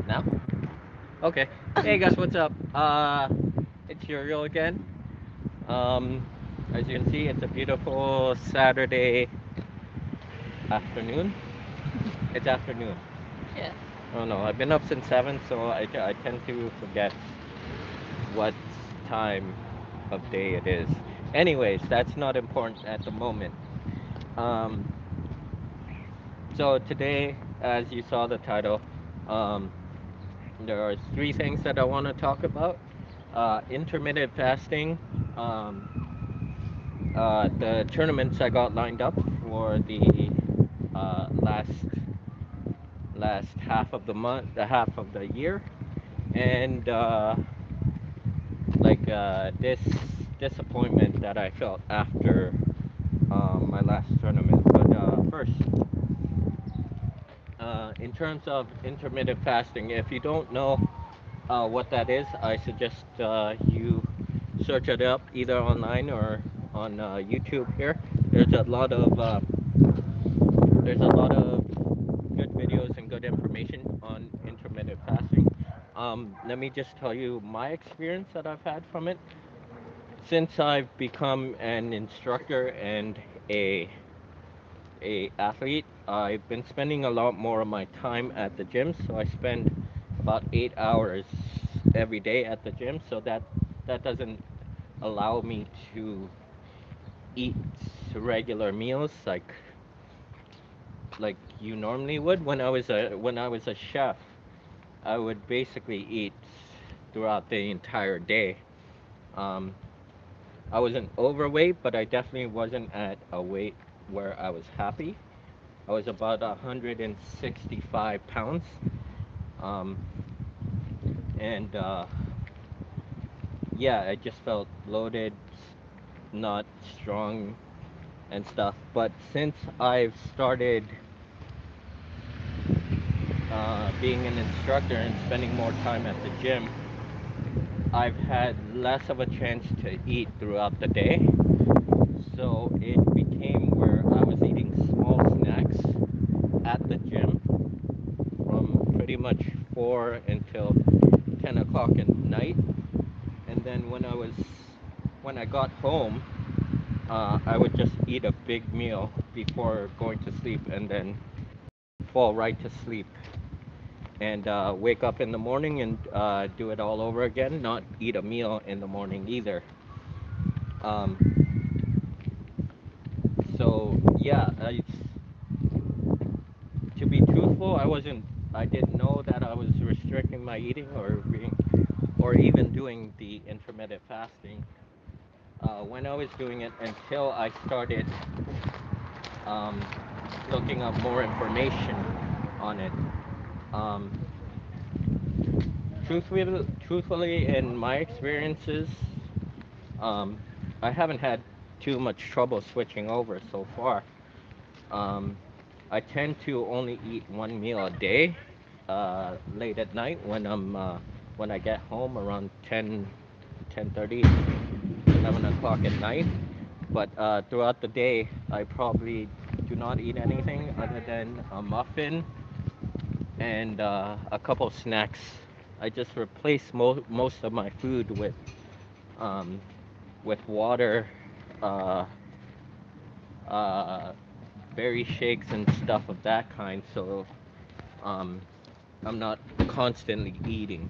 Now? Okay. Hey guys, what's up? It's Uriel again. Um, as you can see, it's a beautiful Saturday afternoon. It's afternoon. Yeah. Oh no, I've been up since 7, so I tend to forget what time of day it is. Anyways, that's not important at the moment. Um, so today, as you saw the title, um, there are three things that I want to talk about. Intermittent fasting, um, the tournaments I got lined up for the last half of the month, the half of the year, and this disappointment that I felt after my last tournament. But first, in terms of intermittent fasting, if you don't know what that is, I suggest you search it up either online or on YouTube. Here, there's a lot of there's a lot of good videos and good information on intermittent fasting. Let me just tell you my experience that I've had from it. Since I've become an instructor and a a athlete, I've been spending a lot more of my time at the gym. So I spend about 8 hours every day at the gym. So that doesn't allow me to eat regular meals like you normally would. When I was a chef, I would basically eat throughout the entire day. Um, I wasn't overweight, but I definitely wasn't at a weight where I was happy. I was about 165 pounds, um, and yeah, I just felt bloated, not strong, and stuff. But since I've started being an instructor and spending more time at the gym, I've had less of a chance to eat throughout the day. So it became where I was eating small snacks at the gym from pretty much 4 until 10 o'clock at night. And then when I got home, I would just eat a big meal before going to sleep and then fall right to sleep and wake up in the morning and do it all over again, not eat a meal in the morning either. Um, so yeah, to be truthful, I didn't know that I was restricting my eating or even doing the intermittent fasting when I was doing it until I started um, looking up more information on it. Um, truthfully, in my experiences, um, I haven't had too much trouble switching over so far. Um, I tend to only eat one meal a day, late at night when I get home around 10:30, 11 o'clock at night. But throughout the day, I probably do not eat anything other than a muffin and a couple snacks. I just replace most of my food um, with water, uh, uh, berry shakes, and stuff of that kind. So um, I'm not constantly eating.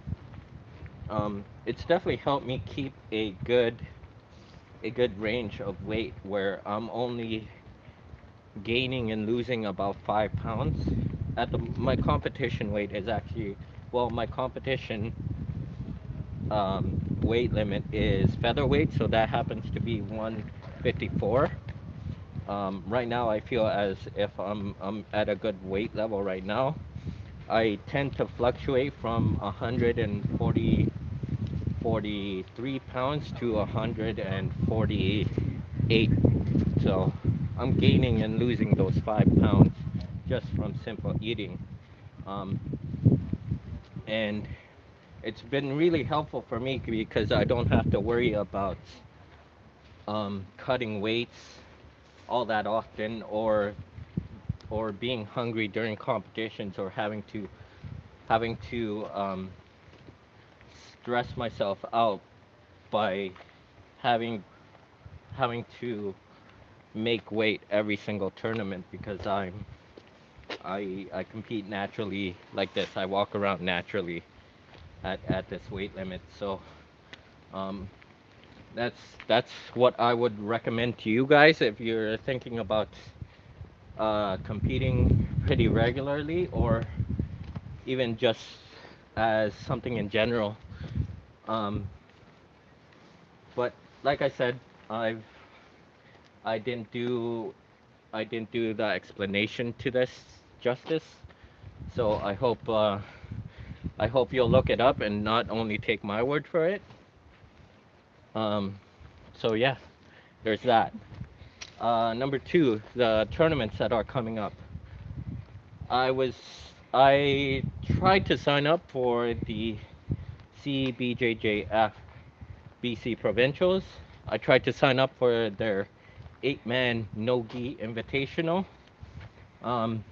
It's definitely helped me keep a good range of weight where I'm only gaining and losing about 5 pounds. My competition weight is actually, well, my competition weight limit is featherweight, so that happens to be 154. Right now, I feel as if I'm at a good weight level right now. I tend to fluctuate from 143 pounds to 148. So I'm gaining and losing those 5 pounds just from simple eating. Um, and it's been really helpful for me because I don't have to worry about cutting weights all that often or being hungry during competitions or having to stress myself out by having having to make weight every single tournament because I compete naturally like this. I walk around naturally at this weight limit. So um, that's that's what I would recommend to you guys if you're thinking about competing pretty regularly or even just as something in general. Um, but like I said, I've I didn't do I didn't do the explanation to this justice. So I hope you'll look it up and not only take my word for it. Um, so yeah, there's that. Number two, the tournaments that are coming up. I was I tried to sign up for the CBJJF BC Provincials. I tried to sign up for their 8-man no-gi invitational. Um,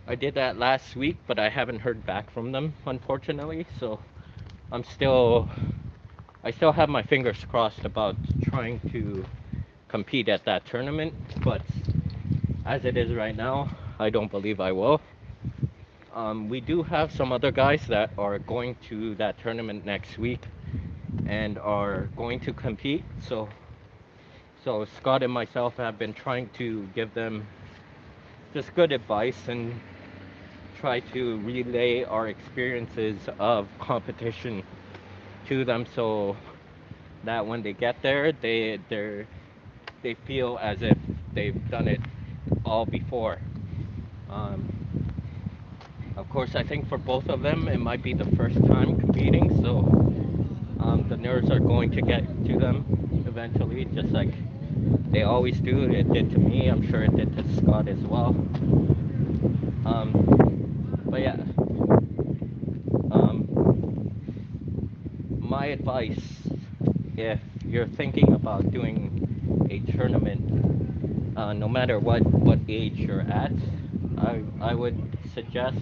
I did that last week, but I haven't heard back from them, unfortunately. So I'm still I still have my fingers crossed about trying to compete at that tournament, but as it is right now, I don't believe I will. We do have some other guys that are going to that tournament next week and are going to compete. So Scott and myself have been trying to give them just good advice and try to relay our experiences of competition to them so that when they get there, they feel as if they've done it all before. Um, of course, I think for both of them, it might be the first time competing, so the nerves are going to get to them eventually, just like they always do. It did to me. I'm sure it did to Scott as well. But yeah, um, my advice, if you're thinking about doing a tournament, no matter what age you're at, I would suggest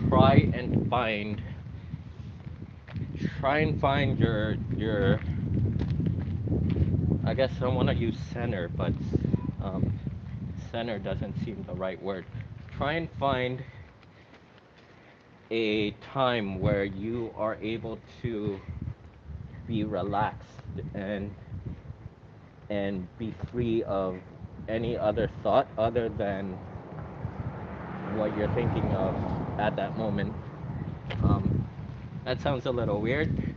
try and find try and find your I guess I want to use center, but um, center doesn't seem the right word. Try and find a time where you are able to be relaxed and be free of any other thought other than what you're thinking of at that moment. Um, that sounds a little weird.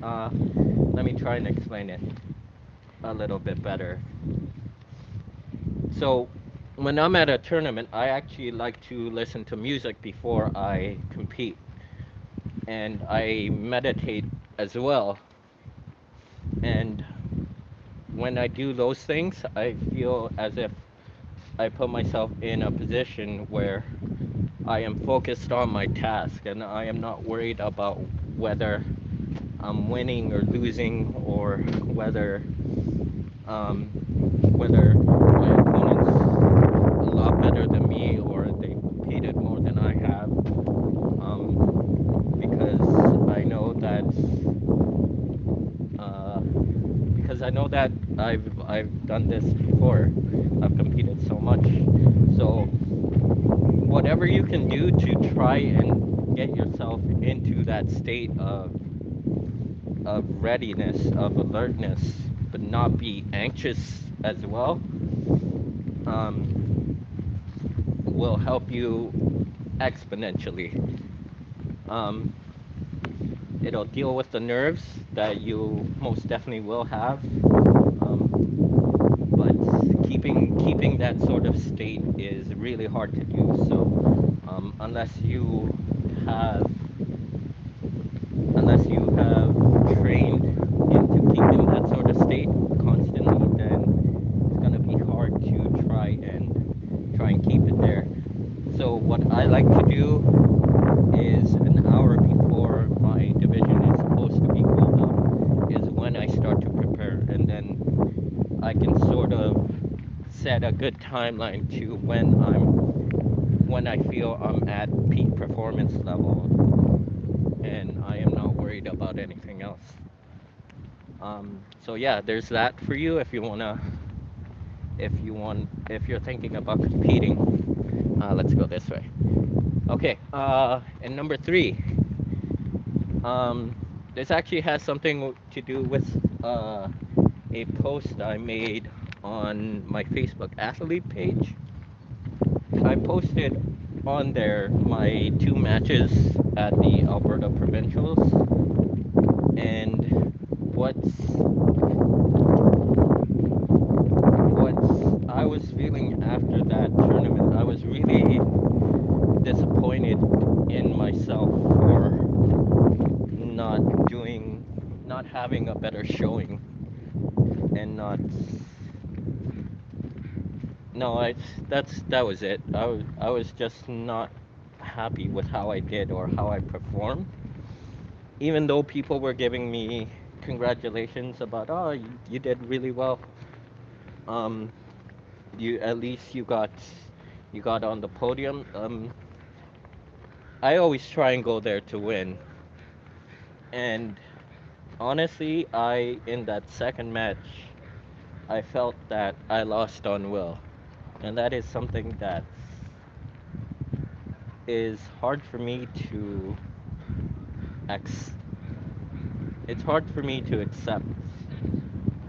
Uh, Let me try and explain it a little bit better. So, when I'm at a tournament, I actually like to listen to music before I compete, and I meditate as well. And when I do those things, I feel as if I put myself in a position where I am focused on my task and I am not worried about whether I'm winning or losing or um, whether my opponent's a lot better than me or they competed more than I have. Because I know that uh, because I know that I've done this before. I've competed so much. So whatever you can do to try and get yourself into that state of readiness, of alertness, but not be anxious as well, um, will help you exponentially. Um, it'll deal with the nerves that you most definitely will have, but keeping that sort of state is really hard to do. So unless have you have trained into keeping that sort of state constantly, then it's gonna be hard to try and keep it there. So what I like to do is an hour before my division is supposed to be called up is when I start to prepare, and then I can sort of set a good timeline to when I feel I'm at peak performance level, and I am not worried about anything else. So yeah, there's that for you if you're thinking about competing. Let's go this way. Okay. And number three, um, this actually has something to do with a post I made on my Facebook athlete page. I posted on there my two matches at the Alberta Provincials, and what's I was feeling after that tournament. I was really disappointed in myself for not having a better showing, and not no, that was it. I was just not happy with how I did or how I performed, even though people were giving me congratulations about, oh, you did really well. Um, you at least you got on the podium. I always try and go there to win, and honestly, I in that second match, I felt that I lost on will, and that is something that is hard for me to ex. It's hard for me to accept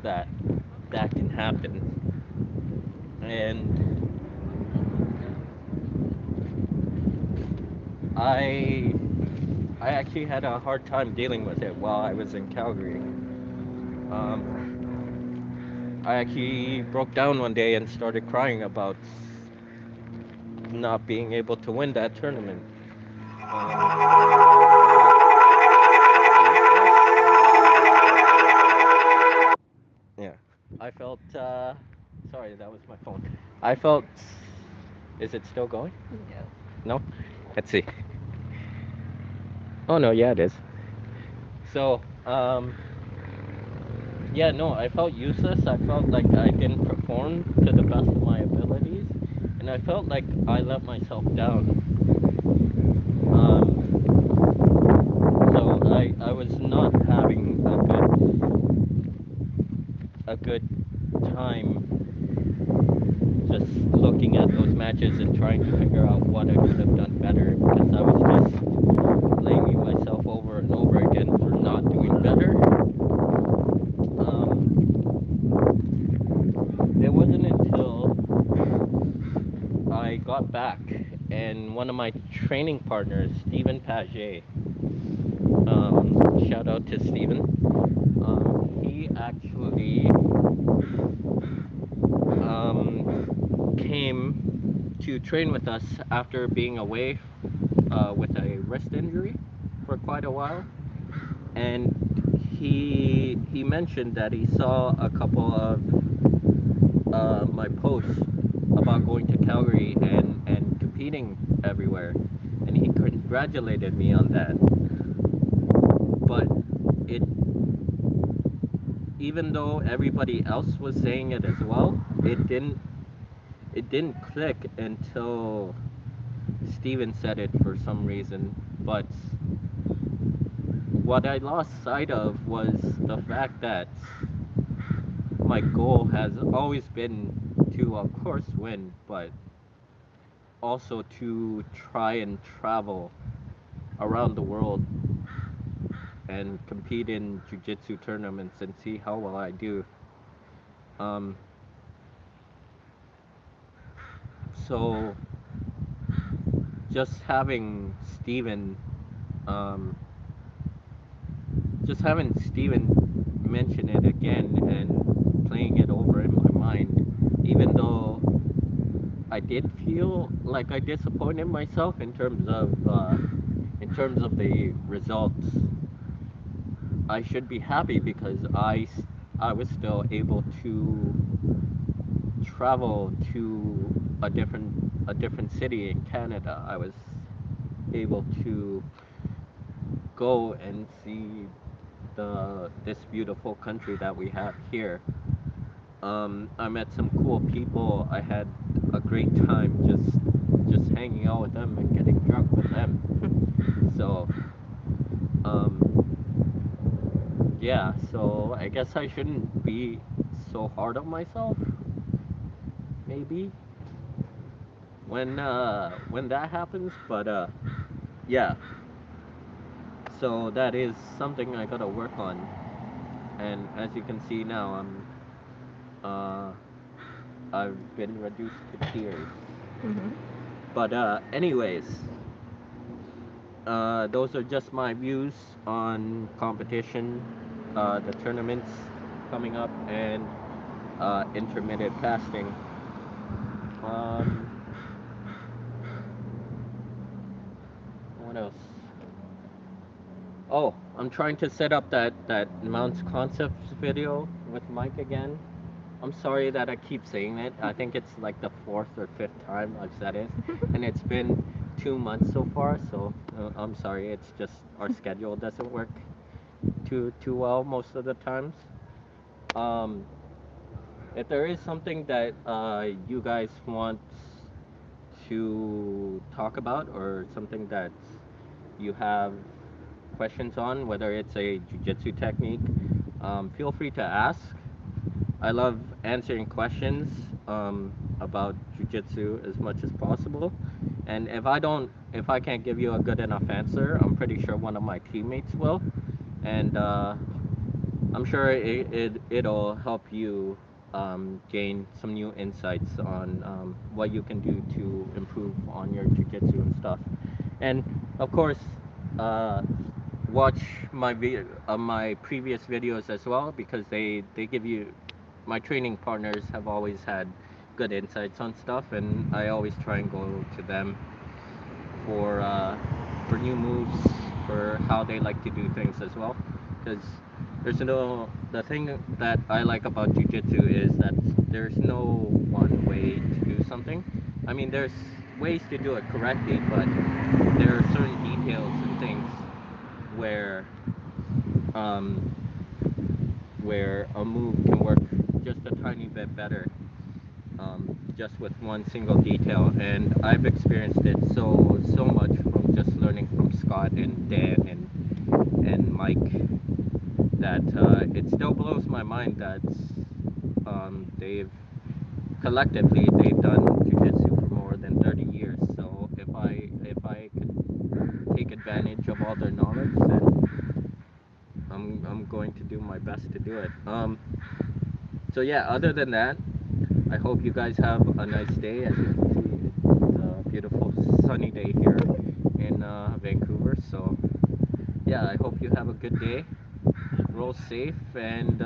that that can happen, and I I actually had a hard time dealing with it while I was in Calgary. I actually broke down one day and started crying about not being able to win that tournament. Yeah, I felt. Sorry, that was my phone. I felt. Is it still going? No. Let's see. Oh no, yeah, it is. So, yeah, no, I felt useless. I felt like I didn't perform to the best of my abilities, and I felt like I let myself down. Um, so I was not having a good time just looking at those matches and trying to figure out what I could have done better, because I was just blaming myself over and over again for not doing better. It wasn't until I got back and one of my training partners, Stephen Paget, shout out to Stephen, he actually came to train with us after being away with a wrist injury for quite a while, and he mentioned that he saw a couple of my posts about going to Calgary and competing everywhere, and he congratulated me on that. But it, even though everybody else was saying it as well, it didn't click until Steven said it for some reason. But what I lost sight of was the fact that my goal has always been to, of course, win, but also to try and travel around the world and compete in jiu-jitsu tournaments and see how well I do. Um, so just having Steven, um, just having Steven mention it again and playing it over in my mind, even though I did feel like I disappointed myself in terms of the results. I should be happy because I was still able to travel to a different city in Canada. I was able to go and see this beautiful country that we have here. I met some cool people. I had a great time just hanging out with them and getting drunk with them. So, um, yeah, so I guess I shouldn't be so hard on myself, maybe, when that happens, but yeah, so that is something I gotta work on. And as you can see now, uh I've been reduced to tears. Mhm. But anyways, those are just my views on competition, the tournaments coming up, and intermittent fasting. Um, what else? Oh, I'm trying to set up that Mounts Concepts video with Mike again. I'm sorry that I keep saying it. I think it's like the fourth or fifth time I've said it, and it's been 2 months so far. So I'm sorry. It's just our schedule doesn't work too well most of the times. Um, if there is something that you guys want to talk about, or something that you have questions on, whether it's a jiu-jitsu technique, feel free to ask. I love answering questions about jujitsu as much as possible. And if I can't give you a good enough answer, I'm pretty sure one of my teammates will. And I'm sure it'll help you gain some new insights on what you can do to improve on your jujitsu and stuff. And of course, uh, watch my previous videos as well, because they give you, my training partners have always had good insights on stuff, and I always try and go to them for new moves, for how they like to do things as well. Because the thing that I like about jujitsu is that there's no one way to do something. I mean, there's ways to do it correctly, but there are certain details and things where um, where a move can work just a tiny bit better, just with one single detail. And I've experienced it so much from just learning from Scott and Dan and Mike, that it still blows my mind that they've done jujitsu for more than 30 years. So if I could take advantage of all their knowledge, then I'm going to do my best to do it. So yeah, other than that, I hope you guys have a nice day. As you can see, it's a beautiful sunny day here in Vancouver. So yeah, I hope you have a good day. Roll safe, and